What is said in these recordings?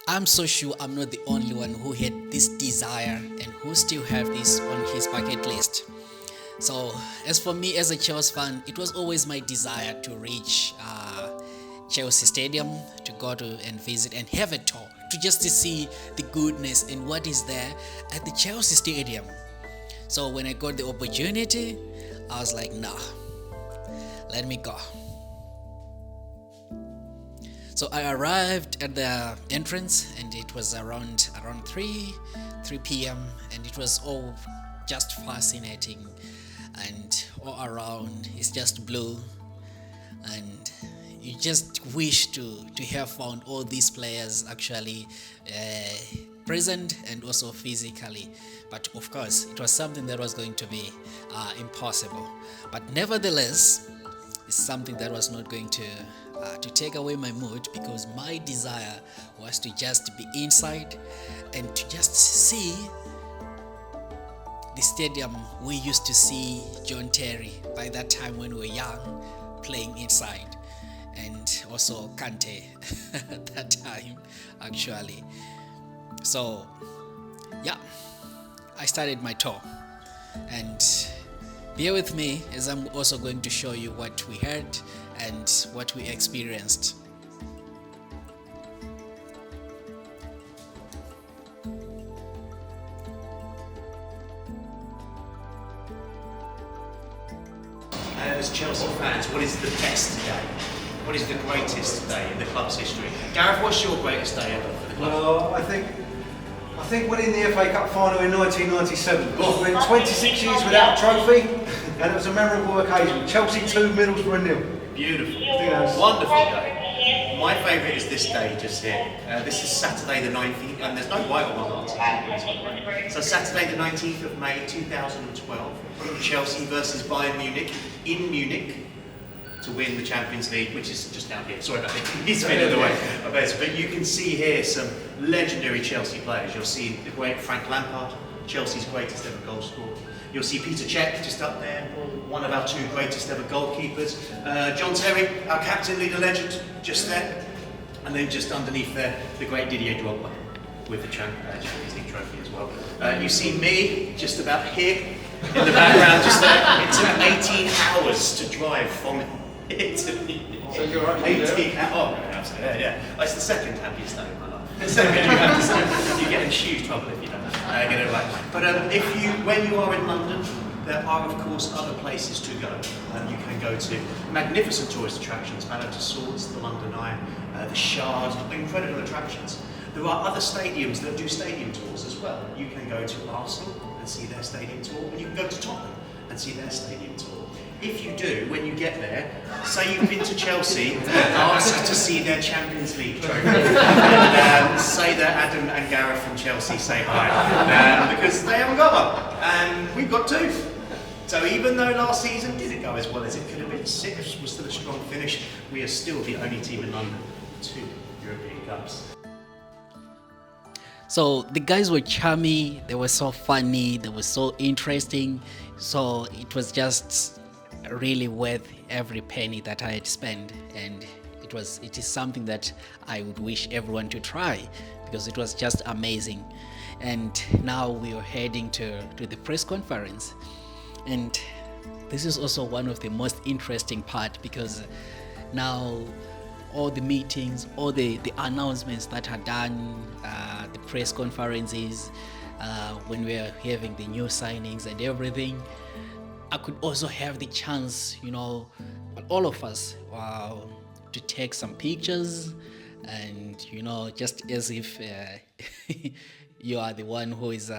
I'm so sure I'm not the only one who had this desire and who still have this on his bucket list. So, as for me as a Chelsea fan, it was always my desire to reach Chelsea Stadium, to go to and visit and have a tour, to see the goodness and what is there at the Chelsea Stadium. So when I got the opportunity, I was like, nah, let me go. So I arrived at the entrance and it was around 3 p.m. and it was all just fascinating, and all around it's just blue, and you just wish to have found all these players actually present and also physically. But of course it was something that was going to be impossible, but nevertheless it's something that was not going to take away my mood, because my desire was to just be inside and to just see the stadium we used to see John Terry by that time when we were young playing inside, and also Kante at that time actually. So yeah, I started my tour, and bear with me as I'm also going to show you what we heard and what we experienced. As Chelsea fans, what is the best day? What is the greatest day in the club's history? Gareth, what's your greatest day ever for the club? Well, I think winning the FA Cup final in 1997. We went 26 years without a trophy, and it was a memorable occasion. Chelsea 2, Middlesbrough 0. Beautiful. Yes. Wonderful day. My favourite is this day just here. This is Saturday the 19th, and there's no white on my article. So Saturday the 19th of May 2012, Chelsea versus Bayern Munich in Munich to win the Champions League, which is just down here. Sorry about it. He's been in the way. But you can see here some legendary Chelsea players. You'll see the great Frank Lampard, Chelsea's greatest ever goal scorer. You'll see Peter Cech just up there, one of our 2 greatest ever goalkeepers. John Terry, our captain, leader, legend, just there. And then just underneath there, the great Didier Drogba with the Champions League trophy as well. You see me just about here in the background, just there. It took 18 hours to drive from here to Munich. So you're right 18 hours. Oh, absolutely, yeah. It's the second happiest day of my life. The second you have to say, you get in huge trouble if you don't get it right. But when you are in London, there are of course other places to go. You can go to magnificent tourist attractions, Madame Tussauds, the London Eye, the Shard, incredible attractions. There are other stadiums that do stadium tours as well. You can go to Arsenal and see their stadium tour, and you can go to Tottenham and see their stadium tour. If you do, when you get there, say you've been to Chelsea, ask to see their Champions League trophy. And say that Adam and Gareth from Chelsea say hi, because they haven't got one, and we've got 2. So even though last season didn't go as well as it could have been, 6 was still a strong finish, we are still the only team in London with 2 European Cups. So the guys were charming, they were so funny, they were so interesting, so it was just really worth every penny that I had spent, and it is something that I would wish everyone to try, because it was just amazing. And now we are heading to the press conference, and this is also one of the most interesting part, because now all the meetings, all the announcements that are done, the press conferences, when we are having the new signings and everything, I could also have the chance, all of us, to take some pictures, and just as if you are the one who is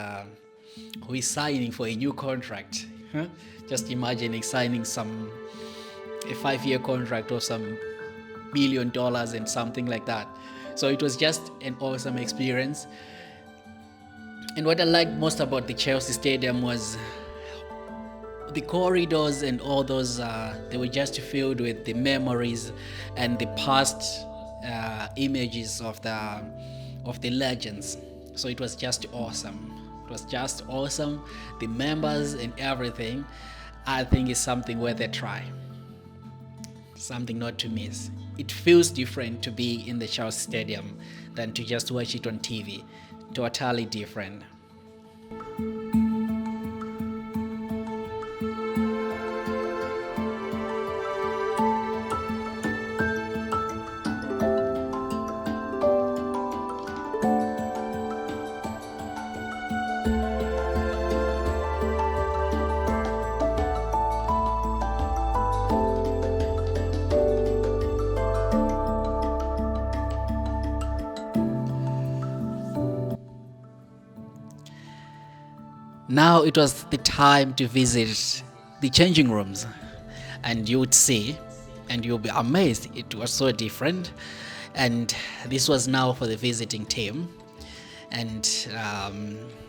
signing for a new contract. Huh? Just imagining signing a 5-year contract or some $1 million and something like that. So it was just an awesome experience. And what I liked most about the Chelsea Stadium was the corridors and all those, they were just filled with the memories and the past images of the legends. So it was just awesome. It was just awesome. The members and everything, I think is something worth a try. something not to miss. It feels different to be in the Chelsea Stadium than to just watch it on TV. Totally different. Now it was the time to visit the changing rooms, and you would see and you'll be amazed, it was so different. And this was now for the visiting team, and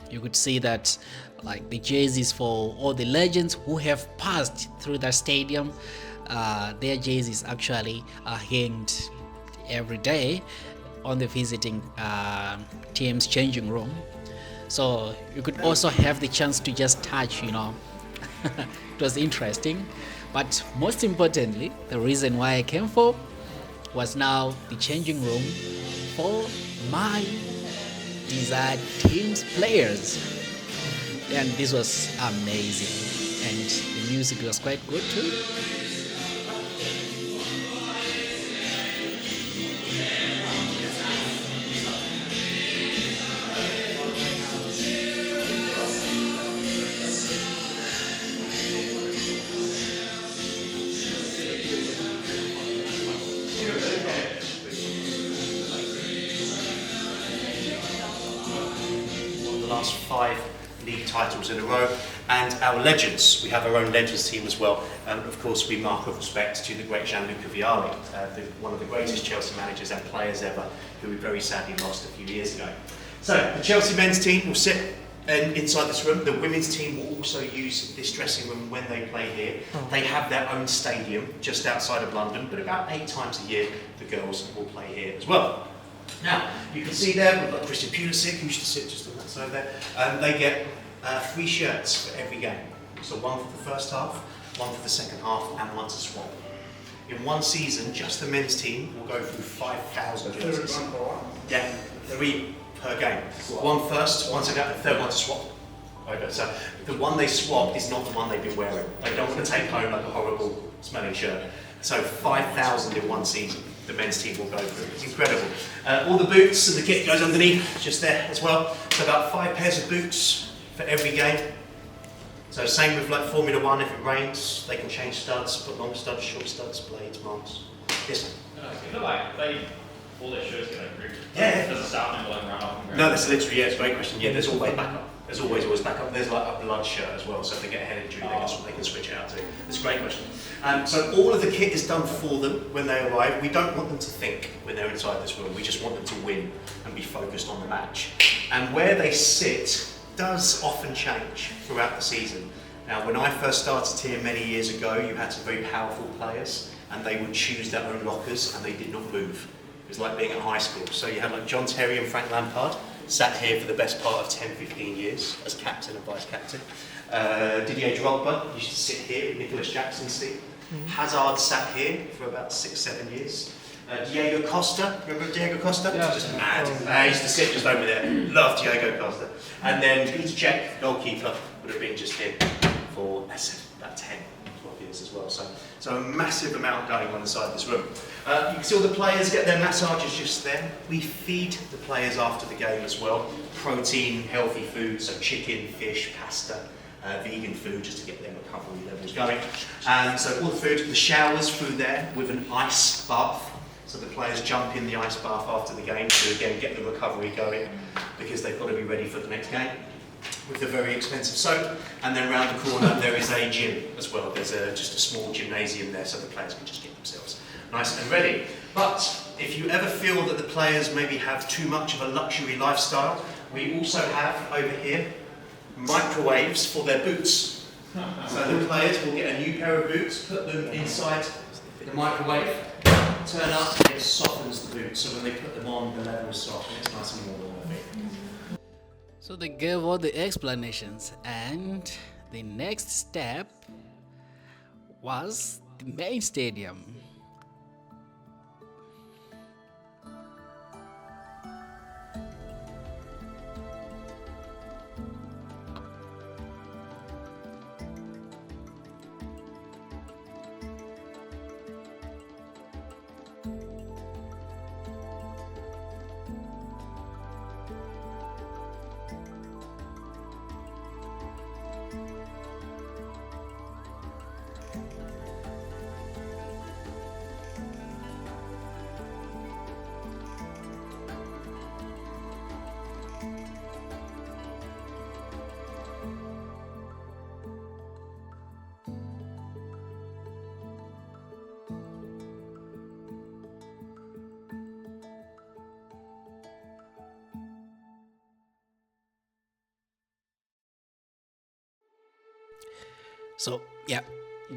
you could see that like the jerseys for all the legends who have passed through the stadium, their jerseys actually are hanged every day on the visiting team's changing room. So you could also have the chance to just touch, It was interesting. But most importantly, the reason why I came for was now the changing room for my desired team's players. And this was amazing. And the music was quite good too. Last 5 league titles in a row, and our legends. We have our own legends team as well. Of course, we mark of respect to the great Gianluca Vialli, one of the greatest Chelsea managers and players ever, who we very sadly lost a few years ago. So the Chelsea men's team will sit inside this room. The women's team will also use this dressing room when they play here. They have their own stadium just outside of London, but about 8 times a year the girls will play here as well. Now, you can see there, we've got Christian Pulisic, who used to sit just on that side there. They get 3 shirts for every game. So one for the first half, one for the second half, and one to swap. In one season, just the men's team will go through 5,000 jerseys. Yeah, 3 per game. One first, one second, and third one to swap. Okay, so the one they swap is not the one they've been wearing. They don't want to take home like a horrible smelling shirt. So 5,000 in one season. The men's team will go through. It's incredible. All the boots and the kit goes underneath, just there as well. So about 5 pairs of boots for every game. So same with like Formula 1, if it rains, they can change studs, put long studs, short studs, blades, marks. Yes? I feel like all their shirts get improved. Yeah. Does it start them blowing right off? No, that's literally, yeah, it's a great question. Yeah, there's always backup. There's always backup. There's like a blood shirt as well, so if they get a head injury, they can switch it out too. It's a great question. So all of the kit is done for them when they arrive. We don't want them to think when they're inside this room. We just want them to win and be focused on the match. And where they sit does often change throughout the season. Now, when I first started here many years ago, you had some very powerful players, and they would choose their own lockers, and they did not move. It was like being at high school. So you had like John Terry and Frank Lampard, sat here for the best part of 10, 15 years as captain and vice captain. Didier Drogba used to sit here with Nicholas Jackson's seat. Hazard sat here for about 6, 7 years. Diego Costa, remember Diego Costa? Yeah. Just mad. He used to sit just over there. Loved Diego Costa. And then Peter Cech, goalkeeper, would have been just here for about 10, 12 years as well. So a massive amount going on inside this room. You can see all the players get their massages just there. We feed the players after the game as well. Protein, healthy food, so chicken, fish, pasta, vegan food, just to get their recovery levels going. And so all the food, the showers through there with an ice bath. So the players jump in the ice bath after the game to again get the recovery going, because they've got to be ready for the next game. With the very expensive soap, and then round the corner there is a gym as well. There's just a small gymnasium there, so the players can just get themselves nice and ready. But if you ever feel that the players maybe have too much of a luxury lifestyle, we also have over here microwaves for their boots. So the players will get a new pair of boots, put them inside the microwave, turn up, and it softens the boots. So when they put them on, the leather is soft and it's nice and warm on their feet. So they gave all the explanations, and the next step was the main stadium. So yeah,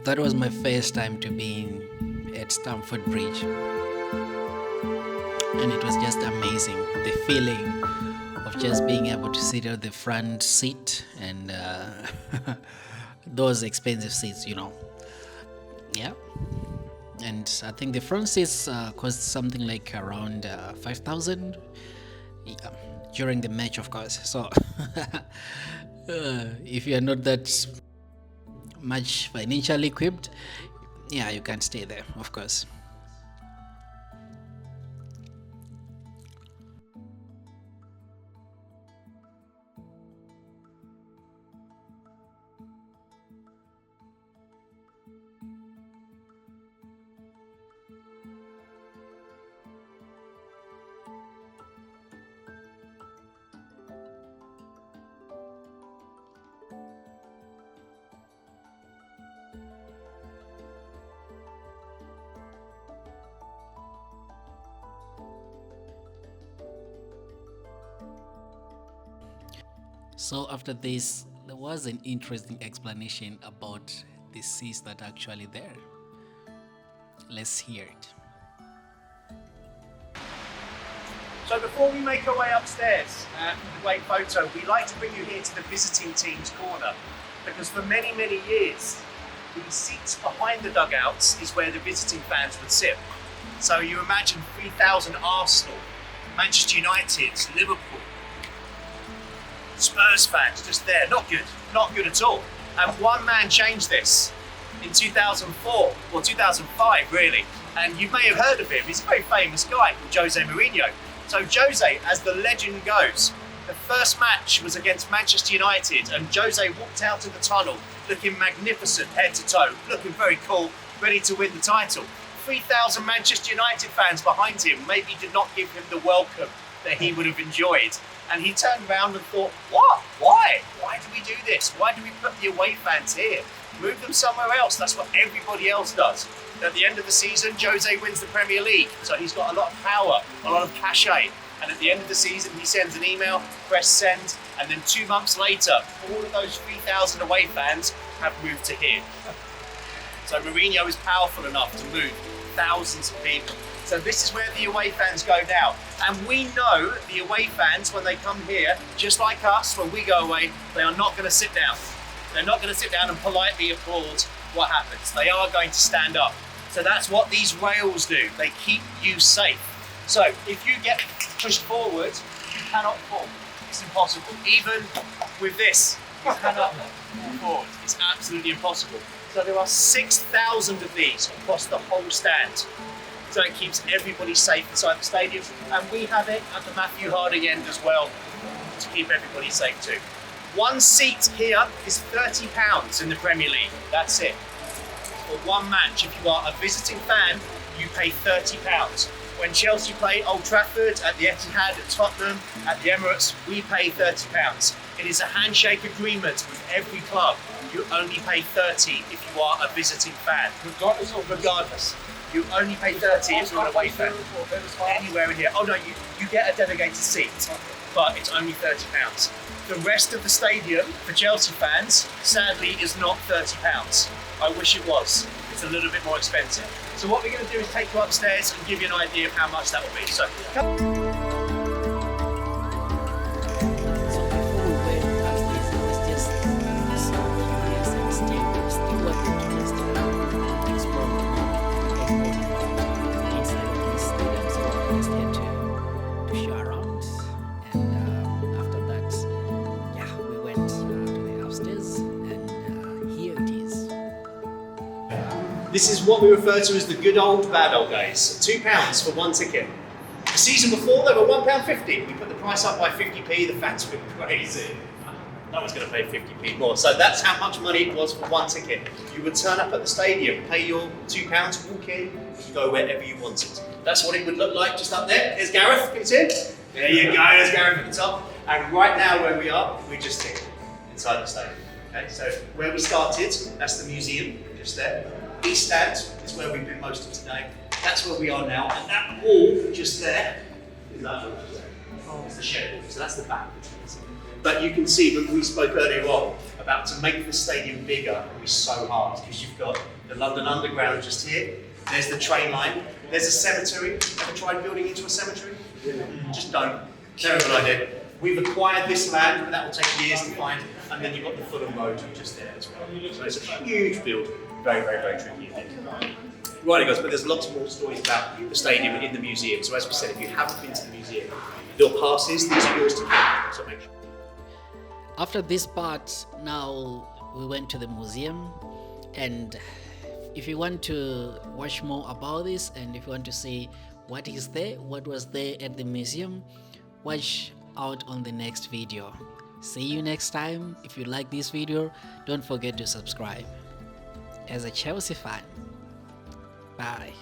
that was my first time to be at Stamford Bridge, and it was just amazing. The feeling of just being able to sit at the front seat and those expensive seats, Yeah, and I think the front seats cost something like around 5,000. Yeah, during the match, of course. So if you are not that much financially equipped, yeah, you can't stay there, of course. So after this, there was an interesting explanation about the seats that are actually there. Let's hear it. So before we make our way upstairs for the great photo, we like to bring you here to the visiting team's corner, because for many, many years, the seats behind the dugouts is where the visiting fans would sit. So you imagine 3,000 Arsenal, Manchester United, Liverpool, Spurs fans just there. Not good at all. And one man changed this in 2004, or 2005 really, and you may have heard of him. He's a very famous guy called Jose Mourinho. So Jose, as the legend goes, the first match was against Manchester United, and Jose walked out of the tunnel looking magnificent head to toe, looking very cool, ready to win the title. 3,000 Manchester United fans behind him maybe did not give him the welcome that he would have enjoyed. And he turned around and thought, what? Why? Why do we do this? Why do we put the away fans here? Move them somewhere else. That's what everybody else does. At the end of the season, Jose wins the Premier League. So he's got a lot of power, a lot of cachet. And at the end of the season, he sends an email, press send, and then 2 months later, all of those 3,000 away fans have moved to here. So Mourinho is powerful enough to move thousands of people. So this is where the away fans go now. And we know the away fans, when they come here, just like us, when we go away, they are not going to sit down. They're not going to sit down and politely applaud what happens. They are going to stand up. So that's what these rails do. They keep you safe. So if you get pushed forward, you cannot fall. It's impossible. Even with this, you cannot fall forward. It's absolutely impossible. So there are 6,000 of these across the whole stand. So it keeps everybody safe inside the stadium. And we have it at the Matthew Harding end as well to keep everybody safe too. One seat here is £30 in the Premier League. That's it. For one match, if you are a visiting fan, you pay £30. When Chelsea play Old Trafford, at the Etihad, at Tottenham, at the Emirates, we pay £30. It is a handshake agreement with every club. You only pay 30 if you are a visiting fan. Regardless. You only pay 30 if you're an away fan. Anywhere in here. Oh no, you get a delegated seat, but it's only £30. The rest of the stadium for Chelsea fans, sadly, is not £30. I wish it was. It's a little bit more expensive. So what we're going to do is take you upstairs and give you an idea of how much that will be. So. This is what we refer to as the good old, bad old days. £2 for one ticket. The season before, they were £1.50. We put the price up by 50p, the fans went crazy. No one's going to pay 50p more. So that's how much money it was for one ticket. You would turn up at the stadium, pay your £2, walk in, and go wherever you wanted. That's what it would look like just up there. There's Gareth, it's in. There you go, there's Gareth at the top. And right now where we are, we're just here, inside the stadium. Okay, so where we started, that's the museum, just there. East Stand is where we've been most of today. That's where we are now, and that wall just there is that wall. It's the shed wall, so that's the back. But you can see that we spoke earlier on about to make the stadium bigger will be so hard because you've got the London Underground just here. There's the train line. There's a cemetery. Ever tried building into a cemetery? Just don't. Terrible idea. We've acquired this land, but that will take years to find. And then you've got the Fulham Road just there as well. So it's a huge build. Very, very, very tricky indeed. Right, guys, but there's lots more stories about the stadium in the museum. So as we said, if you haven't been to the museum, your passes, these are yours to keep. So make sure. After this part, now we went to the museum, and if you want to watch more about this and if you want to see what is there, what was there at the museum, watch out on the next video. See you next time. If you like this video, don't forget to subscribe. As a Chelsea fan, bye.